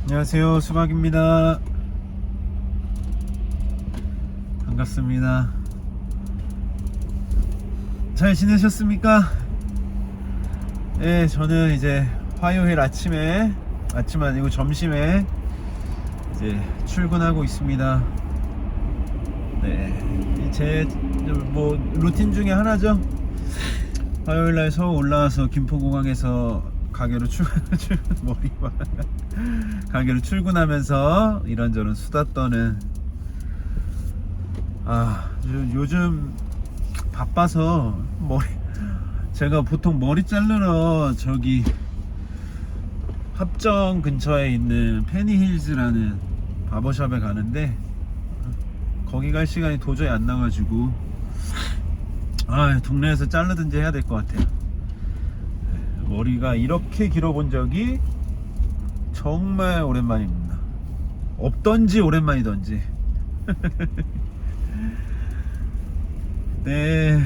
안녕하세요, 수박입니다. 반갑습니다. 잘 지내셨습니까? 네, 저는 이제 화요일 아침에, 아침 아니고 점심에 이제 출근하고 있습니다. 네, 제 뭐 루틴 중에 하나죠. 화요일날 서울 올라와서 김포공항에서 가게로 머리만 가게로 출근하면서 이런저런 수다 떠는. 요즘 바빠서 제가 보통 머리 자르러 저기 합정 근처에 있는 페니힐즈라는 바버샵에 가는데 거기 갈 시간이 도저히 안 나가지고 동네에서 자르든지 해야 될 것 같아요. 머리가 이렇게 길어본 적이 정말 오랜만입니다. 없던지 오랜만이던지. 네.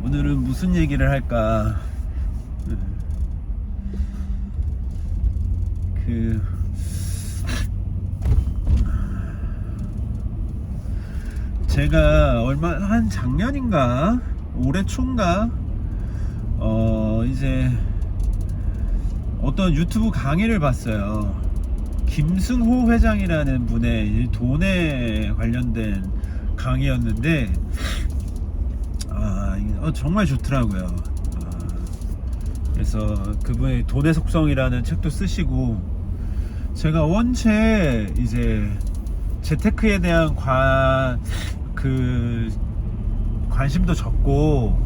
오늘은 무슨 얘기를 할까? 제가 한 작년인가 올해 초인가 이제 어떤 유튜브 강의를 봤어요. 김승호 회장이라는 분의 돈에 관련된 강의였는데 정말 좋더라고요. 그래서 그분의 돈의 속성이라는 책도 쓰시고, 제가 원체 이제 재테크에 대한 관심도 적고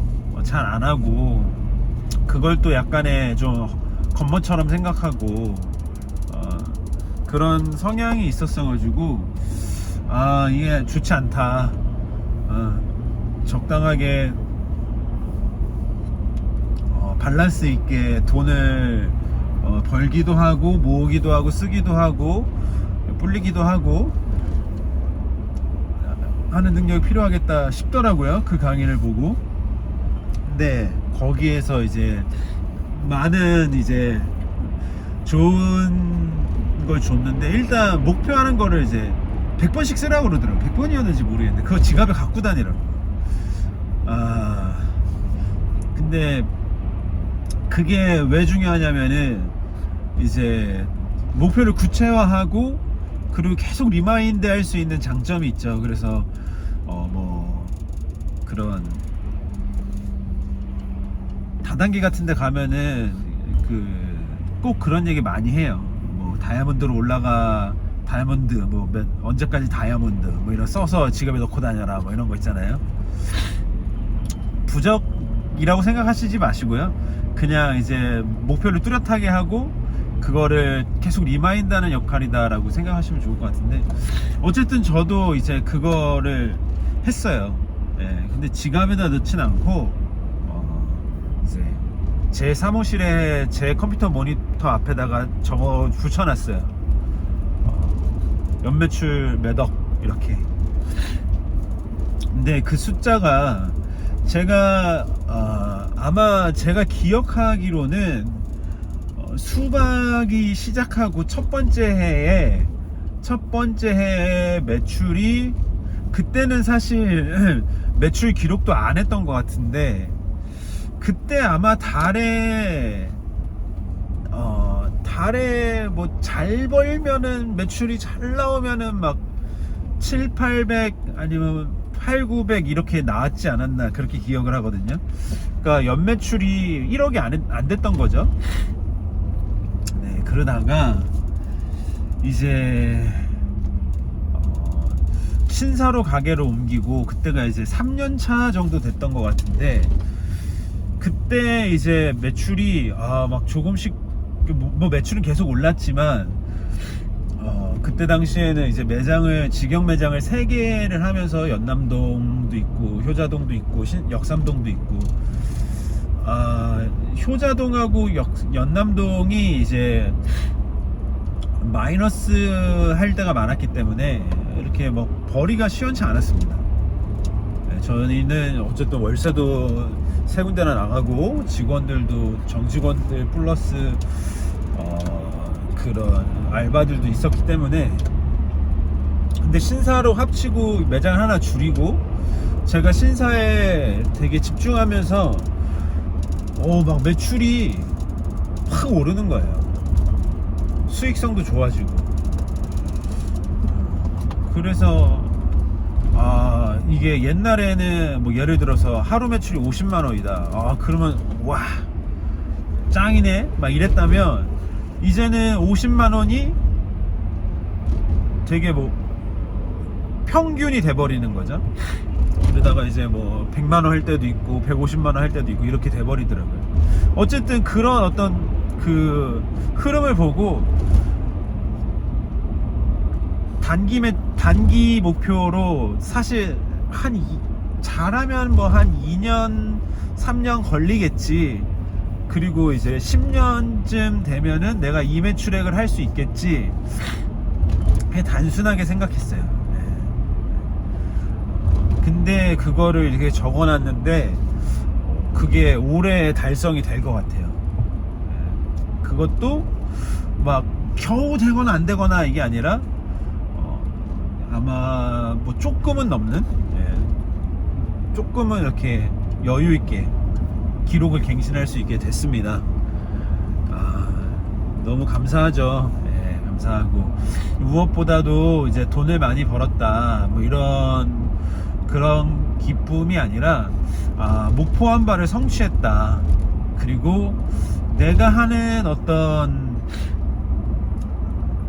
잘 안 하고, 그걸 또 약간의 좀 겉멋처럼 생각하고 그런 성향이 있었어 가지고 이게 좋지 않다. 적당하게 밸런스 있게 돈을 벌기도 하고 모으기도 하고 쓰기도 하고 불리기도 하고 하는 능력이 필요하겠다 싶더라고요, 그 강의를 보고. 근데 거기에서 이제 많은 이제 좋은 걸 줬는데, 일단 목표하는 거를 이제 100번씩 쓰라고 그러더라고요. 100번이었는지 모르겠는데 그거 지갑에 갖고 다니라고. 근데 그게 왜 중요하냐면은 이제 목표를 구체화하고 그리고 계속 리마인드 할 수 있는 장점이 있죠. 그래서 뭐 그런 다단계 같은 데 가면은 꼭 그런 얘기 많이 해요. 뭐 다이아몬드로 올라가, 다이아몬드 뭐 언제까지 다이아몬드 뭐 이런 써서 지갑에 넣고 다녀라 뭐 이런 거 있잖아요. 부적이라고 생각하시지 마시고요. 그냥 이제 목표를 뚜렷하게 하고 그거를 계속 리마인드하는 역할이다 라고 생각하시면 좋을 것 같은데, 어쨌든 저도 이제 그거를 했어요. 근데 지갑에다 넣진 않고 이제 제 사무실에 제 컴퓨터 모니터 앞에다가 적어 붙여놨어요. 연매출 몇억 이렇게. 근데 그 숫자가 제가 아마 제가 기억하기로는 수박이 시작하고 첫 번째 해에 매출이, 그때는 사실 매출 기록도 안 했던 것 같은데, 그때 아마 달에 뭐 잘 벌면은 매출이 잘 나오면은 막 7, 800 아니면 8, 900 이렇게 나왔지 않았나 그렇게 기억을 하거든요. 그러니까 연매출이 1억이 안 됐던 거죠. 네, 그러다가 이제 신사로 가게로 옮기고, 그때가 이제 3년차 정도 됐던 것 같은데, 그때 이제 매출이 막 조금씩, 뭐 매출은 계속 올랐지만 그때 당시에는 이제 직영 매장을 3개를 하면서 연남동도 있고 효자동도 있고 역삼동도 있고, 효자동하고 연남동이 이제 마이너스 할 때가 많았기 때문에 이렇게 뭐 벌이가 시원치 않았습니다. 저희는 어쨌든 월세도 세 군데나 나가고 직원들도 정직원들 플러스 그런 알바들도 있었기 때문에. 근데 신사로 합치고 매장 하나 줄이고 제가 신사에 되게 집중하면서 막 매출이 확 오르는 거예요. 수익성도 좋아지고. 그래서 이게 옛날에는 뭐 예를 들어서 하루 매출이 50만 원이다. 그러면 와 짱이네 막 이랬다면 이제는 50만 원이 되게 뭐 평균이 돼버리는 거죠. 그러다가 이제 뭐 100만 원 할 때도 있고 150만 원 할 때도 있고 이렇게 돼버리더라고요. 어쨌든 그런 어떤 그 흐름을 보고 단기 목표로 사실 잘하면 뭐 한 2년 3년 걸리겠지. 그리고 이제 10년쯤 되면은 내가 이 매출액을 할 수 있겠지. 그냥 단순하게 생각했어요. 근데 그거를 이렇게 적어놨는데 그게 올해 달성이 될 것 같아요. 그것도 막 겨우 되거나 안 되거나 이게 아니라 아마 뭐 조금은 넘는, 조금은 이렇게 여유 있게 기록을 갱신할 수 있게 됐습니다. 너무 감사하죠. 감사하고 무엇보다도 이제 돈을 많이 벌었다 뭐 그런 기쁨이 아니라 목표 한 발을 성취했다. 그리고 내가 하는 어떤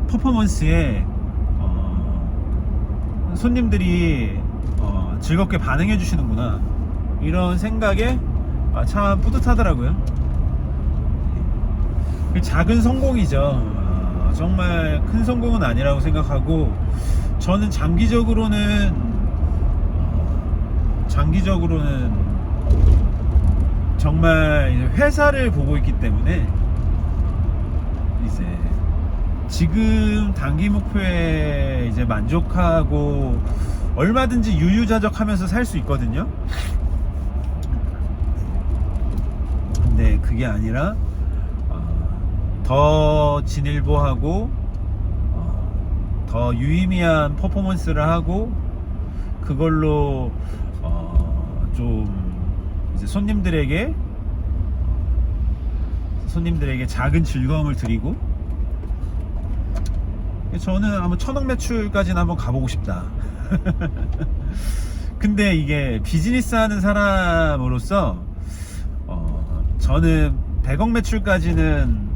퍼포먼스에 손님들이 즐겁게 반응해 주시는구나 이런 생각에 참 뿌듯하더라고요. 작은 성공이죠. 정말 큰 성공은 아니라고 생각하고 저는 장기적으로는 정말 회사를 보고 있기 때문에 이제 지금 단기 목표에 이제 만족하고 얼마든지 유유자적하면서 살 수 있거든요. 근데 그게 아니라 더 진일보하고 더 유의미한 퍼포먼스를 하고 그걸로 좀 이제 손님들에게 작은 즐거움을 드리고, 저는 한번 1000억 매출까지는 한번 가보고 싶다. 근데 이게 비즈니스 하는 사람으로서 저는 100억 매출까지는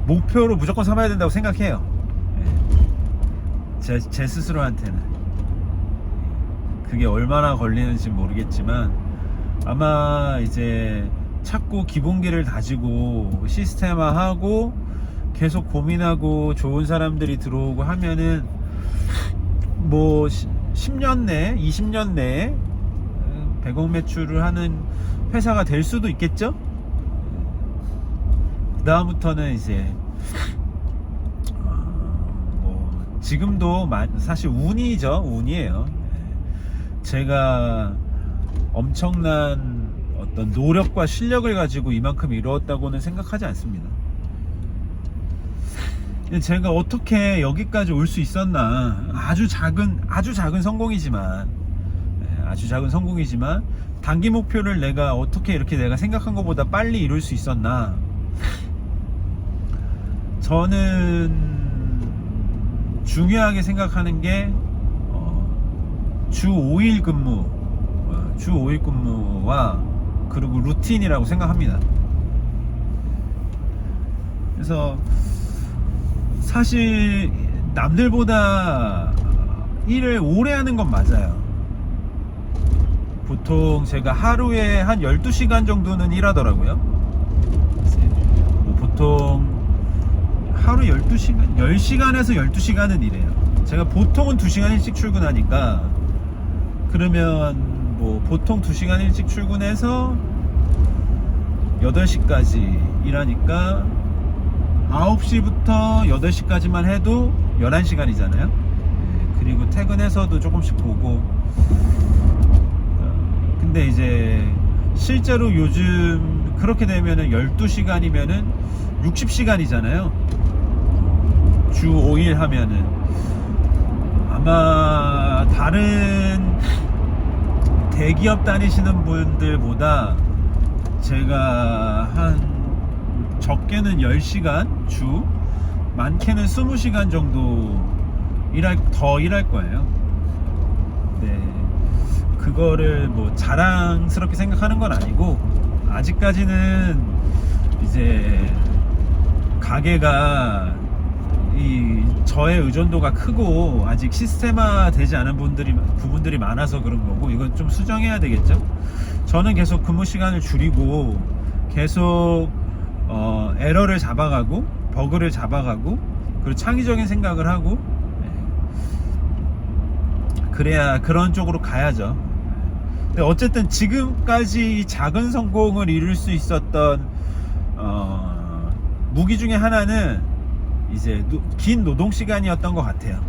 목표로 무조건 삼아야 된다고 생각해요. 제 스스로한테는 그게 얼마나 걸리는지 모르겠지만 아마 이제 자꾸 기본기를 다지고 시스템화하고 계속 고민하고 좋은 사람들이 들어오고 하면은 뭐 10년 내 20년 내에 100억 매출을 하는 회사가 될 수도 있겠죠. 그 다음부터는 이제 뭐 지금도 사실 운이에요. 제가 엄청난 어떤 노력과 실력을 가지고 이만큼 이루었다고는 생각하지 않습니다. 제가 어떻게 여기까지 올 수 있었나. 아주 작은 성공이지만 단기 목표를 내가 어떻게 이렇게 내가 생각한 것보다 빨리 이룰 수 있었나. 저는 중요하게 생각하는 게 주 5일 근무와 그리고 루틴이라고 생각합니다. 그래서 사실 남들보다 일을 오래 하는 건 맞아요. 보통 제가 하루에 한 12시간 정도는 일하더라고요. 뭐 보통 하루 12시간, 10시간에서 12시간은 일해요. 제가 보통은 2시간 일찍 출근하니까, 그러면 뭐 보통 2시간 일찍 출근해서 8시까지 일하니까 9시부터 8시까지만 해도 11시간이잖아요. 그리고 퇴근해서도 조금씩 보고. 근데 이제 실제로 요즘 그렇게 되면은 12시간이면은 60시간이잖아요. 주 5일 하면은 아마 다른 대기업 다니시는 분들보다 제가 한 적게는 10시간 주, 많게는 20시간 정도 더 일할 거예요. 네, 그거를 뭐 자랑스럽게 생각하는 건 아니고, 아직까지는 이제 가게가 저의 의존도가 크고 아직 시스템화 되지 않은 부분들이 많아서 그런 거고, 이건 좀 수정해야 되겠죠. 저는 계속 근무 시간을 줄이고 계속 에러를 잡아가고 버그를 잡아가고, 그리고 창의적인 생각을 하고, 그래야 그런 쪽으로 가야죠. 근데 어쨌든 지금까지 이 작은 성공을 이룰 수 있었던 무기 중에 하나는 이제 긴 노동 시간이었던 것 같아요.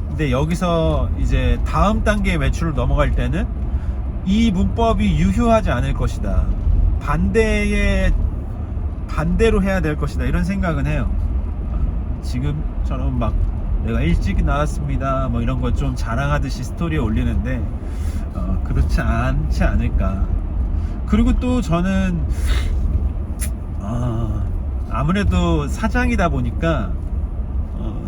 근데 여기서 이제 다음 단계의 매출을 넘어갈 때는 이 문법이 유효하지 않을 것이다, 반대로 해야 될 것이다, 이런 생각은 해요. 지금처럼 막 내가 일찍 나왔습니다 뭐 이런 거 좀 자랑하듯이 스토리에 올리는데 그렇지 않지 않을까. 그리고 또 저는 아무래도 사장이다 보니까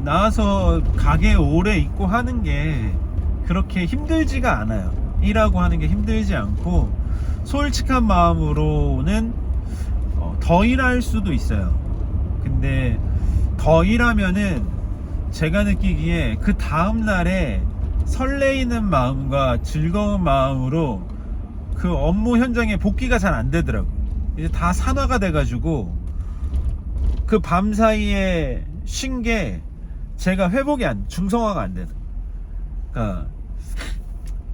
나와서 가게 오래 있고 하는 게 그렇게 힘들지가 않아요. 일하고 하는 게 힘들지 않고, 솔직한 마음으로는 더 일할 수도 있어요. 근데 더 일하면은 제가 느끼기에 그 다음날에 설레이는 마음과 즐거운 마음으로 그 업무 현장에 복귀가 잘 안 되더라고요. 이제 다 산화가 돼가지고 그 밤 사이에 쉰 게 제가 중성화가 안 되는.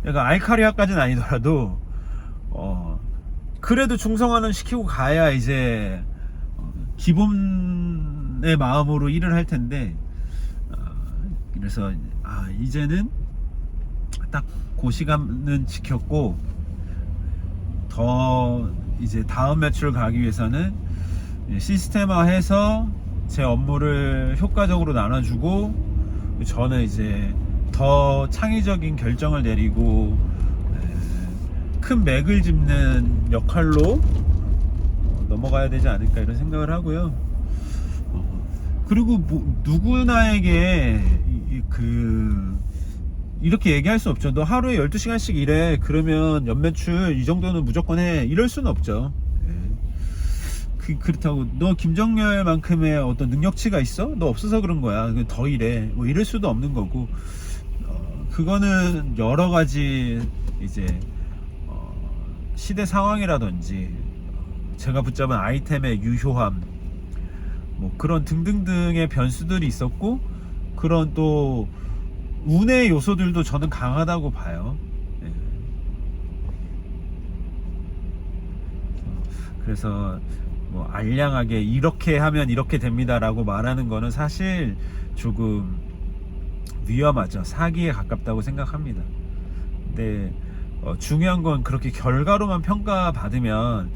그러니까 알카리아까지는 아니더라도 그래도 중성화는 시키고 가야 이제 기본의 마음으로 일을 할 텐데, 그래서 이제는 딱 그 시간은 지켰고, 더 이제 다음 매출을 가기 위해서는 시스템화해서 제 업무를 효과적으로 나눠주고, 저는 이제 더 창의적인 결정을 내리고 큰 맥을 짚는 역할로 넘어가야 되지 않을까, 이런 생각을 하고요. 그리고 누구나에게 이렇게 얘기할 수 없죠. 너 하루에 12시간씩 일해, 그러면 연매출 이 정도는 무조건 해, 이럴 수는 없죠. 그렇다고 너 김정렬만큼의 어떤 능력치가 있어? 너 없어서 그런 거야, 더 일해, 뭐 이럴 수도 없는 거고. 그거는 여러 가지 이제 시대 상황이라든지 제가 붙잡은 아이템의 유효함, 뭐 그런 등등등의 변수들이 있었고, 그런 또 운의 요소들도 저는 강하다고 봐요. 그래서 뭐 알량하게 이렇게 하면 이렇게 됩니다 라고 말하는 거는 사실 조금 위험하죠. 사기에 가깝다고 생각합니다. 근데 중요한 건 그렇게 결과로만 평가받으면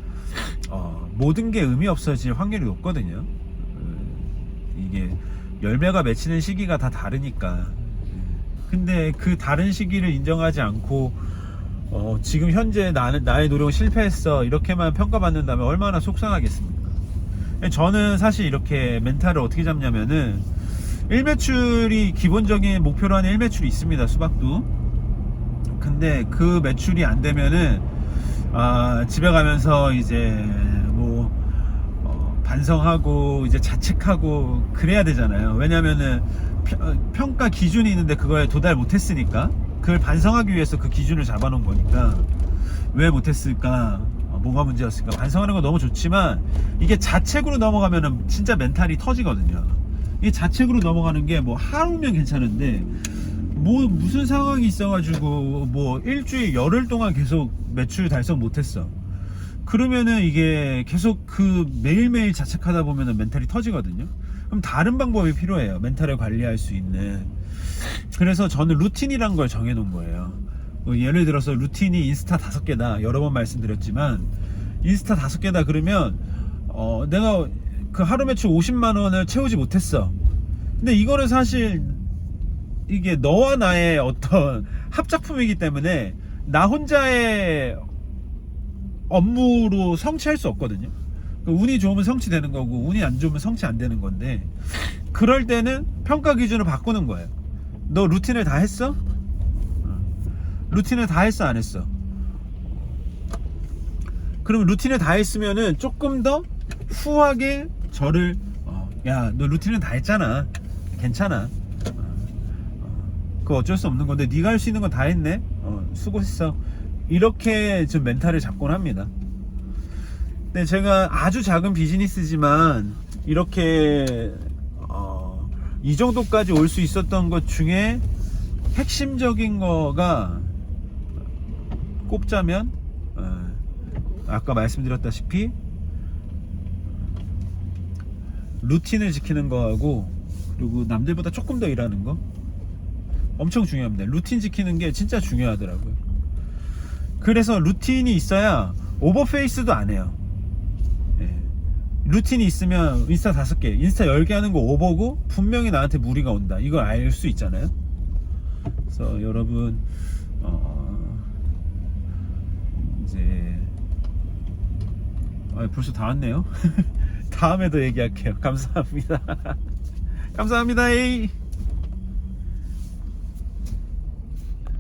모든 게 의미 없어질 확률이 높거든요. 이게 열매가 맺히는 시기가 다 다르니까. 근데 그 다른 시기를 인정하지 않고 지금 현재 나의 노력은 실패했어, 이렇게만 평가받는다면 얼마나 속상하겠습니까? 저는 사실 이렇게 멘탈을 어떻게 잡냐면은, 일매출이 기본적인 목표로 하는 일매출이 있습니다, 수박도. 근데 그 매출이 안 되면은 집에 가면서 이제 뭐 반성하고 이제 자책하고 그래야 되잖아요. 왜냐면은 평가 기준이 있는데 그거에 도달 못했으니까, 그걸 반성하기 위해서 그 기준을 잡아놓은 거니까. 왜 못했을까, 뭐가 문제였을까, 반성하는 건 너무 좋지만 이게 자책으로 넘어가면은 진짜 멘탈이 터지거든요. 이게 자책으로 넘어가는 게 뭐 하루면 괜찮은데, 뭐 무슨 상황이 있어가지고 뭐 일주일 열흘 동안 계속 매출 달성 못했어, 그러면은 이게 계속 그 매일매일 자책하다 보면은 멘탈이 터지거든요. 그럼 다른 방법이 필요해요. 멘탈을 관리할 수 있는. 그래서 저는 루틴이란 걸 정해놓은 거예요. 뭐 예를 들어서 루틴이 인스타 5개다. 여러 번 말씀드렸지만 인스타 5개다 그러면 내가 그 하루 매출 50만 원을 채우지 못했어. 근데 이거는 사실 이게 너와 나의 어떤 합작품이기 때문에 나 혼자의 업무로 성취할 수 없거든요. 운이 좋으면 성취되는 거고 운이 안 좋으면 성취 안 되는 건데, 그럴 때는 평가 기준을 바꾸는 거예요. 너 루틴을 다 했어? 루틴을 다 했어 안 했어? 그럼 루틴을 다 했으면은 조금 더 후하게 저를 야 너 루틴은 다 했잖아, 괜찮아, 그거 어쩔 수 없는 건데 네가 할 수 있는 건 다 했네, 수고했어, 이렇게 좀 멘탈을 잡곤 합니다. 근데 제가 아주 작은 비즈니스지만 이렇게 이 정도까지 올 수 있었던 것 중에 핵심적인 거가 꼽자면 아까 말씀드렸다시피 루틴을 지키는 거하고, 그리고 남들보다 조금 더 일하는 거 엄청 중요합니다. 루틴 지키는 게 진짜 중요하더라고요. 그래서 루틴이 있어야 오버페이스도 안 해요. 루틴이 있으면 인스타 5개, 인스타 10개 하는 거 오버고 분명히 나한테 무리가 온다, 이걸 알 수 있잖아요. 그래서 여러분 이제 벌써 다 왔네요. 다음에도 얘기할게요. 감사합니다. 감사합니다. 에이.